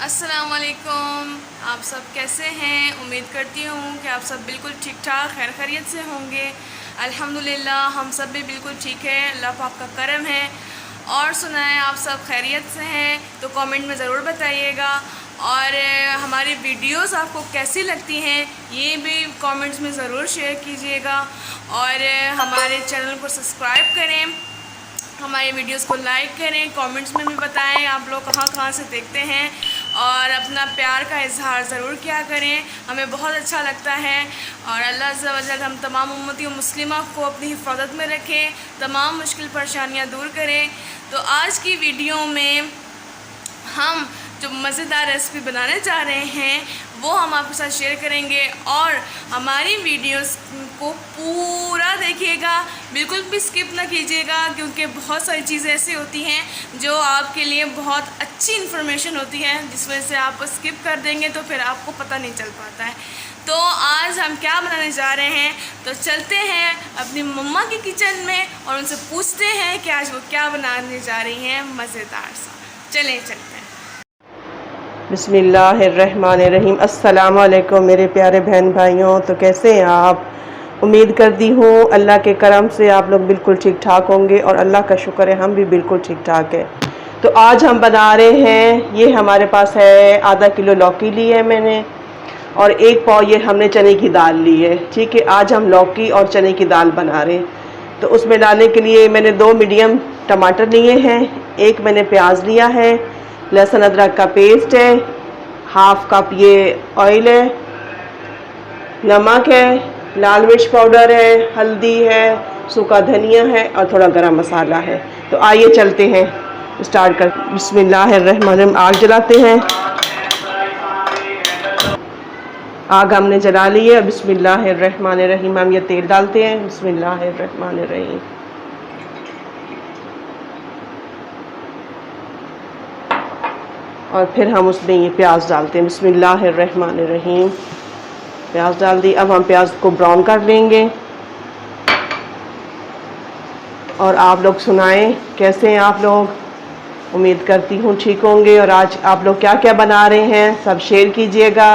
अस्सलामुअलैकुम। आप सब कैसे हैं? उम्मीद करती हूँ कि आप सब बिल्कुल ठीक ठाक खैर खैरियत से होंगे। अल्हम्दुलिल्लाह हम सब भी बिल्कुल ठीक है, अल्लाह पाक का करम है। और सुनाएं, आप सब खैरियत से हैं तो कमेंट में ज़रूर बताइएगा। और हमारी वीडियोस आपको कैसी लगती हैं ये भी कमेंट्स में ज़रूर शेयर कीजिएगा। और हमारे चैनल को सब्सक्राइब करें, हमारे वीडियोस को लाइक करें, कमेंट्स में भी बताएं आप लोग कहाँ कहाँ से देखते हैं। और अपना प्यार का इजहार ज़रूर किया करें, हमें बहुत अच्छा लगता है। और अल्लाह अज़्ज़ा वजल हम तमाम उम्मती और मुस्लिमा को अपनी हिफाजत में रखें, तमाम मुश्किल परेशानियाँ दूर करें। तो आज की वीडियो में हम जो मज़ेदार रेसिपी बनाने जा रहे हैं वो हम आपके साथ शेयर करेंगे। और हमारी वीडियोस को पूरा देखिएगा, बिल्कुल भी स्किप ना कीजिएगा, क्योंकि बहुत सारी चीज़ें ऐसी होती हैं जो आपके लिए बहुत अच्छी इन्फॉर्मेशन होती है, जिस वजह से आप स्किप कर देंगे तो फिर आपको पता नहीं चल पाता है। तो आज हम क्या बनाने जा रहे हैं, तो चलते हैं अपनी मम्मा की किचन में और उनसे पूछते हैं कि आज वो क्या बनाने जा रही हैं मज़ेदार सा। चलें चलते हैं। बिस्मिल्लाहिर्रहमानिर्रहीम। अस्सलाम वालेकुम मेरे प्यारे बहन भाइयों। तो कैसे हैं आप? उम्मीद करती हूँ अल्लाह के करम से आप लोग बिल्कुल ठीक ठाक होंगे और अल्लाह का शुक्र है हम भी बिल्कुल ठीक ठाक है। तो आज हम बना रहे हैं, ये हमारे पास है आधा किलो लौकी ली है मैंने, और एक पाव ये हमने चने की दाल ली है। ठीक है, आज हम लौकी और चने की दाल बना रहे हैं। तो उसमें डालने के लिए मैंने 2 मीडियम टमाटर लिए हैं, एक मैंने प्याज लिया है, लहसुन अदरक का पेस्ट है, हाफ कप ये ऑयल है, नमक है, लाल मिर्च पाउडर है, हल्दी है, सूखा धनिया है और थोड़ा गरम मसाला है। तो आइए चलते हैं, स्टार्ट कर। बिस्मिल्लाहिर्रहमानिर्रहीम। आग जलाते हैं। आग हमने जला ली है। बिस्मिल्लाहिर्रहमानिर्रहीम। हम ये तेल डालते हैं। बिस्मिल्लाहिर्रहमानिर्रहीम। और फिर हम उसमें ये प्याज डालते हैं। बिस्मिल्लाहिर्रहमानिर्रहीम। प्याज डाल दी। अब हम प्याज को ब्राउन कर लेंगे। और आप लोग सुनाएं कैसे हैं आप लोग? उम्मीद करती हूँ ठीक होंगे। और आज आप लोग क्या क्या बना रहे हैं सब शेयर कीजिएगा।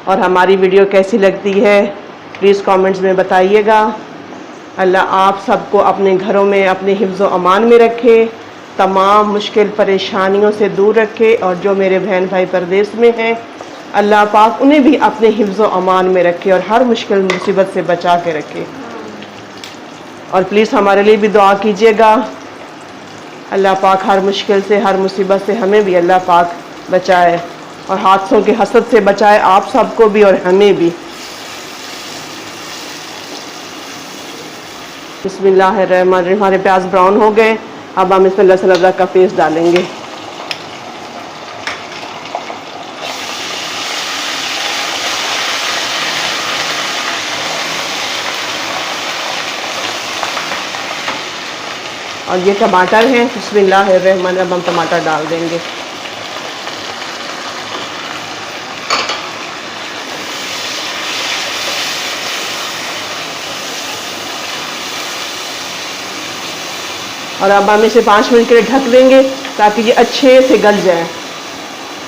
और हमारी वीडियो कैसी लगती है प्लीज़ कमेंट्स में बताइएगा। अल्लाह आप सबको अपने घरों में अपने हिफ्ज़ व अमान में रखे, तमाम मुश्किल परेशानियों से दूर रखे। और जो मेरे बहन भाई परदेश में हैं अल्लाह पाक उन्हें भी अपने हिफ्ज़ व अमान में रखे और हर मुश्किल मुसीबत से बचा के रखे। और प्लीज़ हमारे लिए भी दुआ कीजिएगा। अल्लाह पाक हर मुश्किल से हर मुसीबत से हमें भी अल्लाह पाक बचाए और हादसों के हसद से बचाए, आप सबको भी और हमें भी। बिस्मिल्लाहिर्रहमानिर्रहीम। हमारे प्याज ब्राउन हो गए। अब हम इसमें लहसुन अदरक का पेस्ट डालेंगे। और ये टमाटर हैं। बिस्मिल्लाहिर्रहमानिर्रहीम। अब हम टमाटर डाल देंगे। और अब हम इसे 5 मिनट के लिए ढक देंगे ताकि ये अच्छे से गल जाए।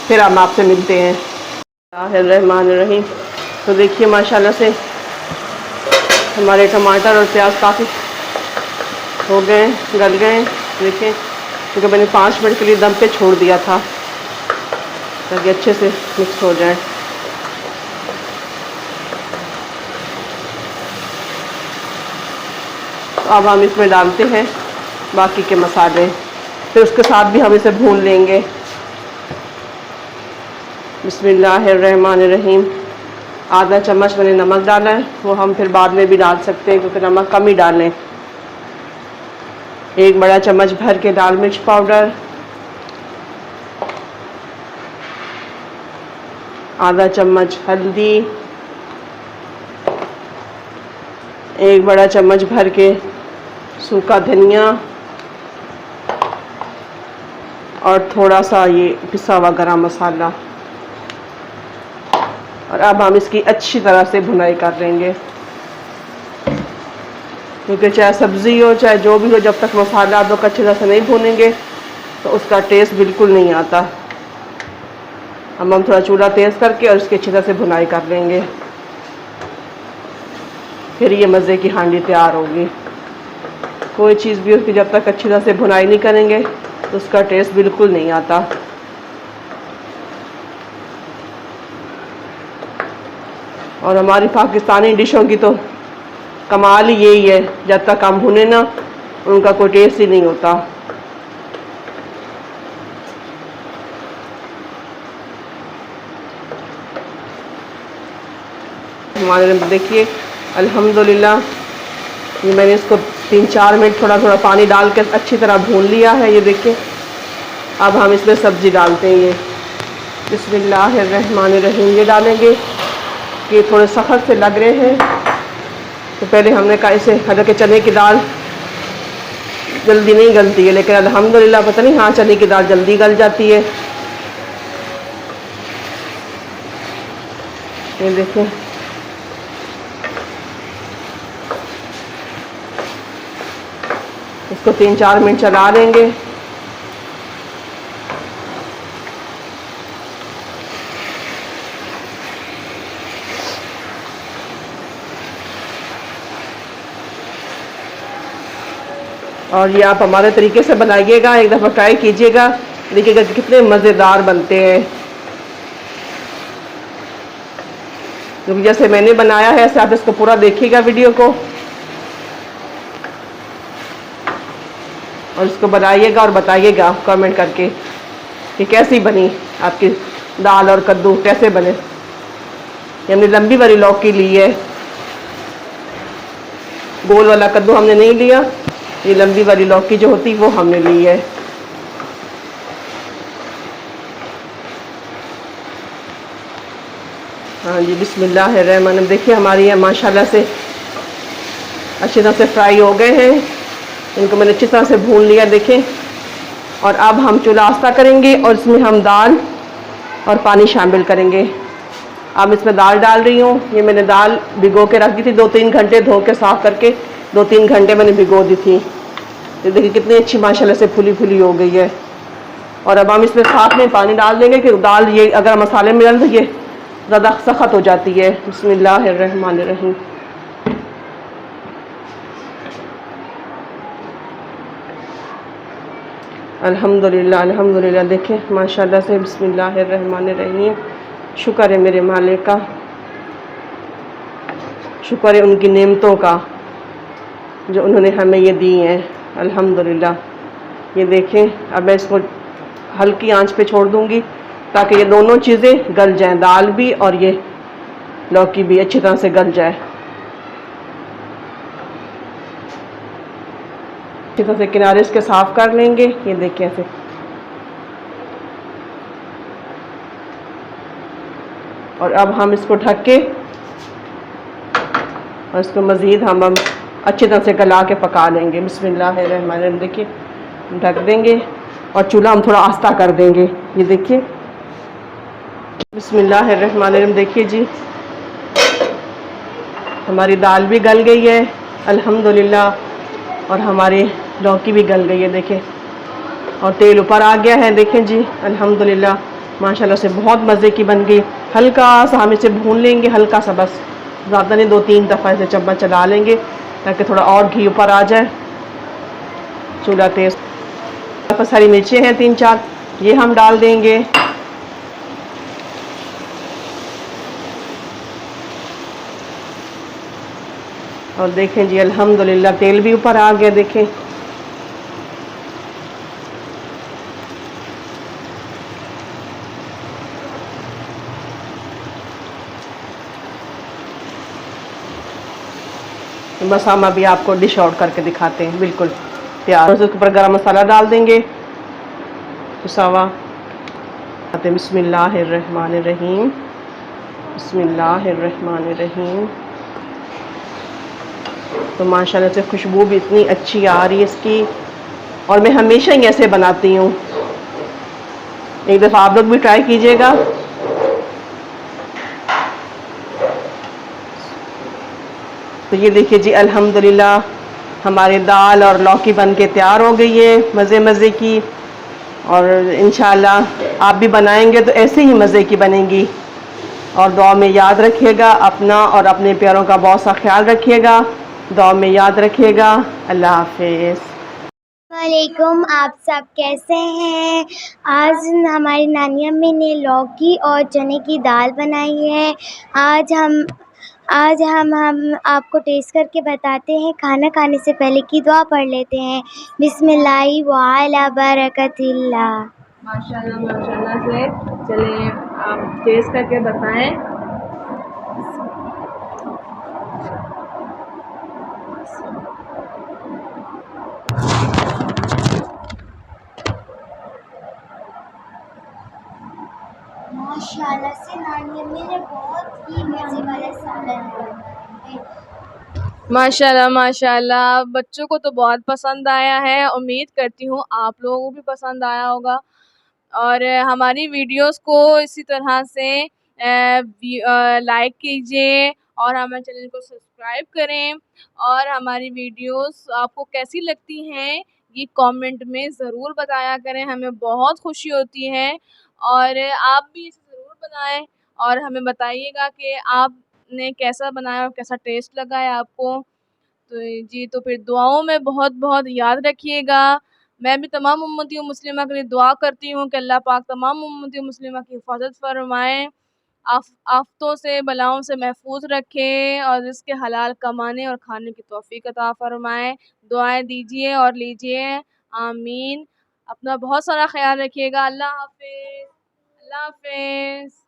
फिर हम आपसे मिलते हैं। बिस्मिल्लाहिर्रहमानिर्रहीम। तो देखिए माशाल्लाह से हमारे टमाटर और प्याज काफ़ी हो गए, गल गए। देखें, क्योंकि मैंने 5 मिनट के लिए दम पे छोड़ दिया था ताकि अच्छे से मिक्स हो जाए। तो अब हम इसमें डालते हैं बाकी के मसाले, फिर उसके साथ भी हम इसे भून लेंगे। बिस्मिल्लाहिर्रहमानिर्रहीम। आधा चम्मच मैंने नमक डाला है, वो हम फिर बाद में भी डाल सकते हैं क्योंकि नमक कम ही डालें। 1 बड़ा चम्मच भर के लाल मिर्च पाउडर, आधा चम्मच हल्दी, 1 बड़ा चम्मच भर के सूखा धनिया और थोड़ा सा ये पिसा हुआ गरम मसाला। और अब हम इसकी अच्छी तरह से भुनाई कर लेंगे, क्योंकि चाहे सब्ज़ी हो चाहे जो भी हो, जब तक मसाला आप लोग अच्छी तरह से नहीं भूनेंगे तो उसका टेस्ट बिल्कुल नहीं आता। अब हम थोड़ा चूल्हा तेज़ करके और इसकी अच्छी तरह से भुनाई कर लेंगे, फिर ये मज़े की हांडी तैयार होगी। कोई चीज़ भी उसकी जब तक अच्छी तरह से भुनाई नहीं करेंगे तो उसका टेस्ट बिल्कुल नहीं आता। और हमारी पाकिस्तानी डिशों की तो कमाल ही यही है, जब तक हम भुने ना उनका कोई टेस्ट ही नहीं होता। हमारे देखिए अल्हम्दुलिल्लाह ये मैंने इसको 3-4 मिनट थोड़ा थोड़ा पानी डाल के अच्छी तरह भून लिया है। ये देखिए अब हम इसमें सब्ज़ी डालते हैं। ये बिस्मिल्लाहिर्रहमानिर्रहीम ये डालेंगे कि थोड़े सख्त से लग रहे हैं, तो पहले हमने कहा इसे, हालांकि चने की दाल जल्दी नहीं गलती है, लेकिन अल्हम्दुलिल्लाह पता नहीं हाँ चने की दाल जल्दी गल जाती है। ये देखें इसको 3-4 मिनट चला देंगे। और ये आप हमारे तरीके से बनाइएगा, एक दफ़ा ट्राई कीजिएगा, देखिएगा कि कितने मज़ेदार बनते हैं। क्योंकि जैसे मैंने बनाया है ऐसे आप इसको पूरा देखिएगा वीडियो को, और इसको बनाइएगा और बताइएगा कमेंट करके कि कैसी बनी आपकी दाल और कद्दू, कैसे बने। हमने लंबी वाली लौकी ली है, गोल वाला कद्दू हमने नहीं लिया, ये लंबी वाली लौकी जो होती वो हमने ली है। हाँ जी बिस्मिल्लाहिर्रहमानिर्रहीम। देखिए हमारी ये माशाल्लाह से अच्छी तरह से फ्राई हो गए हैं, इनको मैंने अच्छी तरह से भून लिया देखें। और अब हम चूल्हा आस्ता करेंगे और इसमें हम दाल और पानी शामिल करेंगे। अब इसमें दाल डाल रही हूँ। ये मैंने दाल भिगो के रख दी थी 2-3 घंटे, धो के साफ़ करके 2-3 घंटे मैंने भिगो दी थी। ये देखिए कितनी अच्छी माशाल्लाह से फुली फुली हो गई है। और अब हम इसमें साथ में पानी डाल देंगे कि दाल ये अगर मसाले में डाल तो ये ज़्यादा सख्त हो जाती है। बिस्मिल्लाहिर्रहमानिर्रहीम। अल्हम्दुलिल्लाह अल्हम्दुलिल्लाह। देखें माशाल्लाह से बिस्मिल्लाहिर्रहमानिर्रहीम। शुक्र है मेरे मालिक का, शुक्र है उनकी नेमतों का जो उन्होंने हमें ये दी हैं। अल्हम्दुलिल्लाह। ये देखें अब मैं इसको हल्की आंच पे छोड़ दूंगी ताकि ये दोनों चीज़ें गल जाएं, दाल भी और ये लौकी भी अच्छी तरह से गल जाए। अच्छी तरह से किनारे इसके साफ कर लेंगे। ये देखें ऐसे। और अब हम इसको ढक के और इसको मज़ीद हम अच्छी तरह से गला के पका लेंगे। बिस्मिल्लाहिर्रहमानिर्रहीम। देखिए ढक देंगे और चूल्हा हम थोड़ा आस्ता कर देंगे। ये देखिए बिस्मिल्लाहिर्रहमानिर्रहीम। देखिए जी हमारी दाल भी गल गई है अल्हम्दुलिल्लाह, और हमारी लौकी भी गल गई है। देखें और तेल ऊपर आ गया है। देखें जी अल्हम्दुलिल्लाह माशाल्लाह से बहुत मज़े की बन गई। हल्का सा हम इसे भून लेंगे, हल्का सा, बस ज़्यादा नहीं, 2-3 दफ़ा इसे चम्मच चला लेंगे ताकि थोड़ा और घी ऊपर आ जाए। चूल्हा तेज़। हरी मिर्चें हैं 3-4, ये हम डाल देंगे। और देखें जी अल्हम्दुलिल्लाह तेल भी ऊपर आ गया। देखें बस हम अभी आपको डिश आउट करके दिखाते हैं, बिल्कुल तैयार। उसके ऊपर गरम मसाला डाल देंगे कुसावा। बिस्मिल्लाहिर्रहमानिर्रहीम बिस्मिल्लाहिर्रहमानिर्रहीम। तो माशाल्लाह से खुशबू भी इतनी अच्छी आ रही है इसकी, और मैं हमेशा ही ऐसे बनाती हूँ। एक दफ़ा आप लोग भी ट्राई कीजिएगा। तो ये देखिए जी अल्हम्दुलिल्लाह हमारी दाल और लौकी बन के तैयार हो गई है मज़े मज़े की। और इंशाल्लाह आप भी बनाएंगे तो ऐसे ही मज़े की बनेंगी। और दुआ में याद रखिएगा, अपना और अपने प्यारों का बहुत सा ख्याल रखिएगा, दुआ में याद रखिएगा। अल्लाह हाफिज़। वालेकुम, आप सब कैसे हैं? आज हमारी नानी अम्मी ने लौकी और चने की दाल बनाई है। आज हम आपको टेस्ट करके बताते हैं। खाना खाने से पहले की दुआ पढ़ लेते हैं। बिस्मिल्लाहि व अला बरकतिल्लाह। माशाल्लाह माशाल्लाह से। चलिए आप टेस्ट करके बताएं। माशाल्लाह से नानी अम्मी ने बहुत ही मज़े वाला सालन बनाया है। माशाल्लाह माशाल्लाह, बच्चों को तो बहुत पसंद आया है। उम्मीद करती हूँ आप लोगों को भी पसंद आया होगा। और हमारी वीडियोस को इसी तरह से लाइक कीजिए और हमारे चैनल को सब्सक्राइब करें। और हमारी वीडियोस आपको कैसी लगती हैं ये कमेंट में ज़रूर बताया करें, हमें बहुत खुशी होती है। और आप भी इसे ज़रूर बनाएं और हमें बताइएगा कि आपने कैसा बनाया और कैसा टेस्ट लगा है आपको। तो जी, तो फिर दुआओं में बहुत-बहुत याद रखिएगा। मैं भी तमाम उम्मती मुस्लिमा के लिए दुआ करती हूँ कि अल्लाह पाक तमाम उम्मती मुस्लिमा की हिफ़ाज़त फ़रमाएँ, आफ़तों से, बलाओं से महफ़ूज़ रखें और रिज़्क़ हलाल कमाने और खाने की तौफ़ीक अता फ़रमाएँ। दुआएँ दीजिए और लीजिए। आमीन। अपना बहुत सारा ख़्याल रखिएगा। अल्लाह हाफ़िज़। अल्लाह हाफ़िज़।